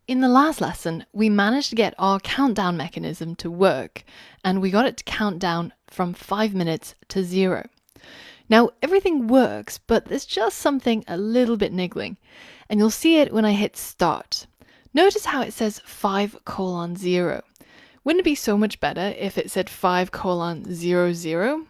In the last lesson, we managed to get our countdown mechanism to work, and we got it to count down from 5 minutes to 0. Now, everything works, but there's just something a little bit niggling, and you'll see it when I hit start. Notice how it says 5:0. Wouldn't it be so much better if it said 5:00?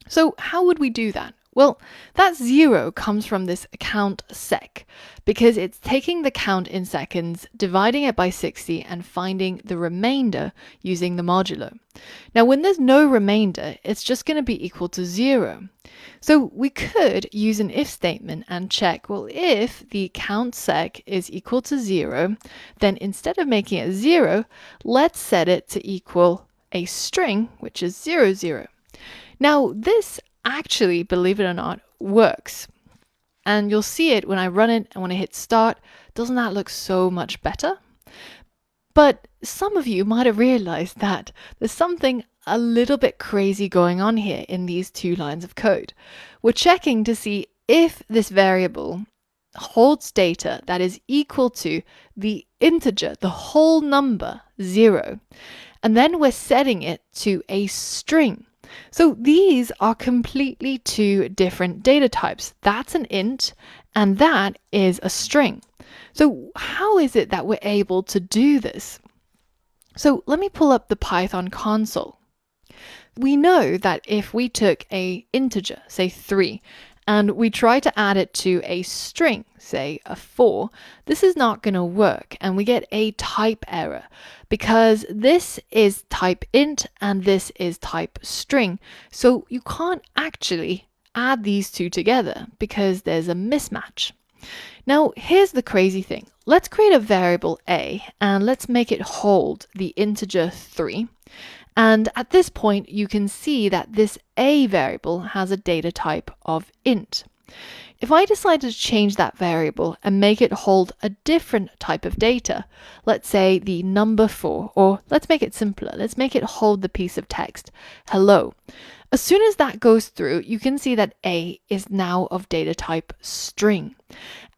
So how would we do that? Well, that 0 comes from this count sec, because it's taking the count in seconds, dividing it by 60, and finding the remainder using the modulo. Now, when there's no remainder, it's just going to be equal to 0. So we could use an if statement and check, well, if the count sec is equal to 0, then instead of making it 0, let's set it to equal a string, which is 00. Now, this actually, believe it or not, works. And you'll see it when I run it and when I hit start. Doesn't that look so much better? But some of you might have realized that there's something a little bit crazy going on here in these 2 lines of code. We're checking to see if this variable holds data that is equal to the integer, the whole number, 0. And then we're setting it to a string. So these are completely 2 different data types. That's an int and that is a string. So how is it that we're able to do this? So let me pull up the Python console. We know that if we took an integer, say 3, and we try to add it to a string, say a 4, this is not going to work, and we get a type error because this is type int and this is type string. So you can't actually add these 2 together because there's a mismatch. Now, here's the crazy thing. Let's create a variable a and let's make it hold the integer 3. And at this point, you can see that this a variable has a data type of int. If I decide to change that variable and make it hold a different type of data, let's say the number 4, or let's make it simpler, let's make it hold the piece of text, hello. As soon as that goes through, you can see that a is now of data type string.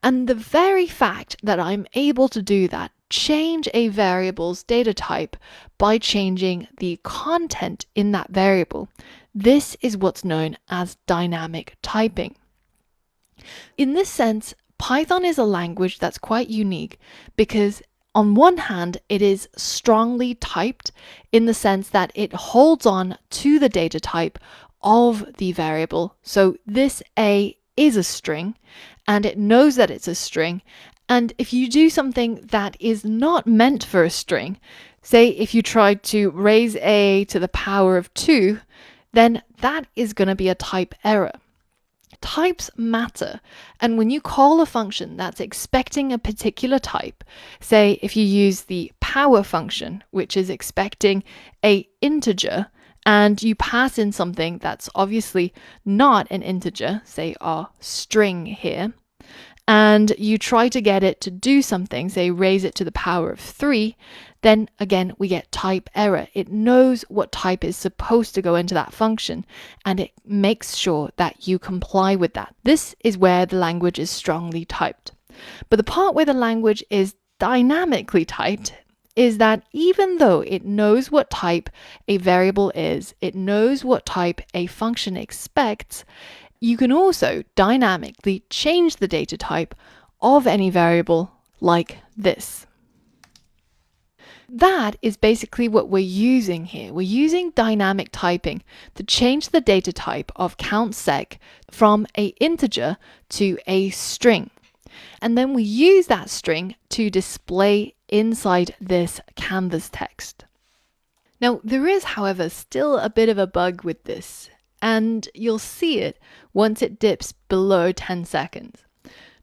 And the very fact that I'm able to do that, change a variable's data type by changing the content in that variable, this is what's known as dynamic typing. In this sense, Python is a language that's quite unique because on one hand, it is strongly typed in the sense that it holds on to the data type of the variable. So this a is a string and it knows that it's a string. And if you do something that is not meant for a string, say if you tried to raise a to the power of 2, then that is going to be a type error. Types matter, and when you call a function that's expecting a particular type, say if you use the power function, which is expecting an integer, and you pass in something that's obviously not an integer, say our string here, and you try to get it to do something, say raise it to the power of 3, then again we get type error. It knows what type is supposed to go into that function and it makes sure that you comply with that. This is where the language is strongly typed. But the part where the language is dynamically typed is that even though it knows what type a variable is, it knows what type a function expects, you can also dynamically change the data type of any variable like this. That is basically what we're using here. We're using dynamic typing to change the data type of countSec from an integer to a string. And then we use that string to display inside this canvas text. Now, there is, however, still a bit of a bug with this, and you'll see it once it dips below 10 seconds.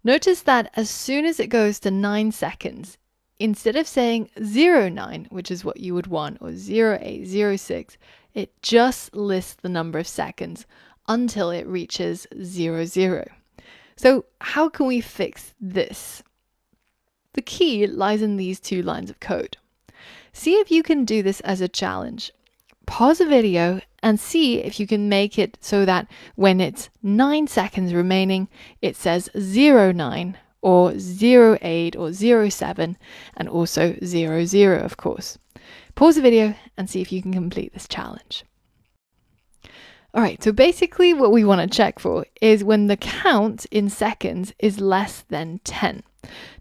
Notice that as soon as it goes to 9 seconds, instead of saying 09, which is what you would want, or 08, 06, it just lists the number of seconds until it reaches 00. So how can we fix this? The key lies in these 2 lines of code. See if you can do this as a challenge. Pause the video and see if you can make it so that when it's 9 seconds remaining, it says 09 or 08 or 07, and also 00, of course. Pause the video and see if you can complete this challenge. All right, so basically what we want to check for is when the count in seconds is less than 10,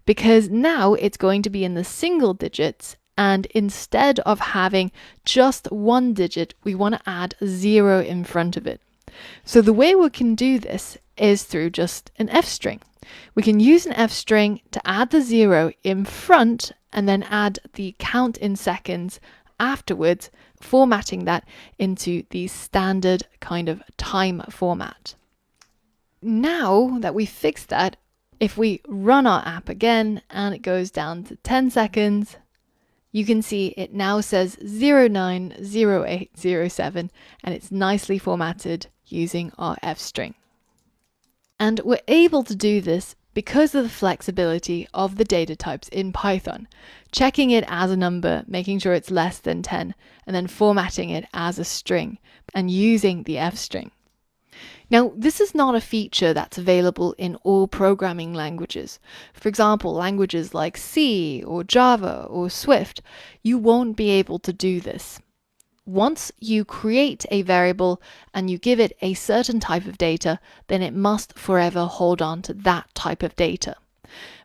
because now it's going to be in the single digits, and instead of having just one digit, we want to add 0 in front of it. So the way we can do this is through just an F string. We can use an F string to add the 0 in front and then add the count in seconds afterwards, formatting that into the standard kind of time format. Now that we've fixed that, if we run our app again and it goes down to 10 seconds, you can see it now says 090807 and it's nicely formatted using our F string. And we're able to do this because of the flexibility of the data types in Python, checking it as a number, making sure it's less than 10, and then formatting it as a string and using the F string. Now, this is not a feature that's available in all programming languages. For example, languages like C or Java or Swift, you won't be able to do this. Once you create a variable and you give it a certain type of data, then it must forever hold on to that type of data.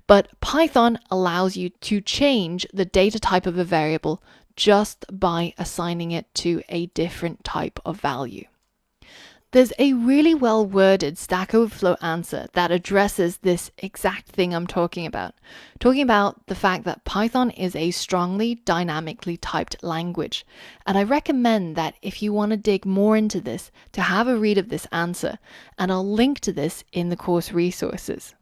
But Python allows you to change the data type of a variable just by assigning it to a different type of value. There's a really well-worded Stack Overflow answer that addresses this exact thing I'm talking about the fact that Python is a strongly dynamically typed language. And I recommend that if you want to dig more into this, to have a read of this answer, and I'll link to this in the course resources.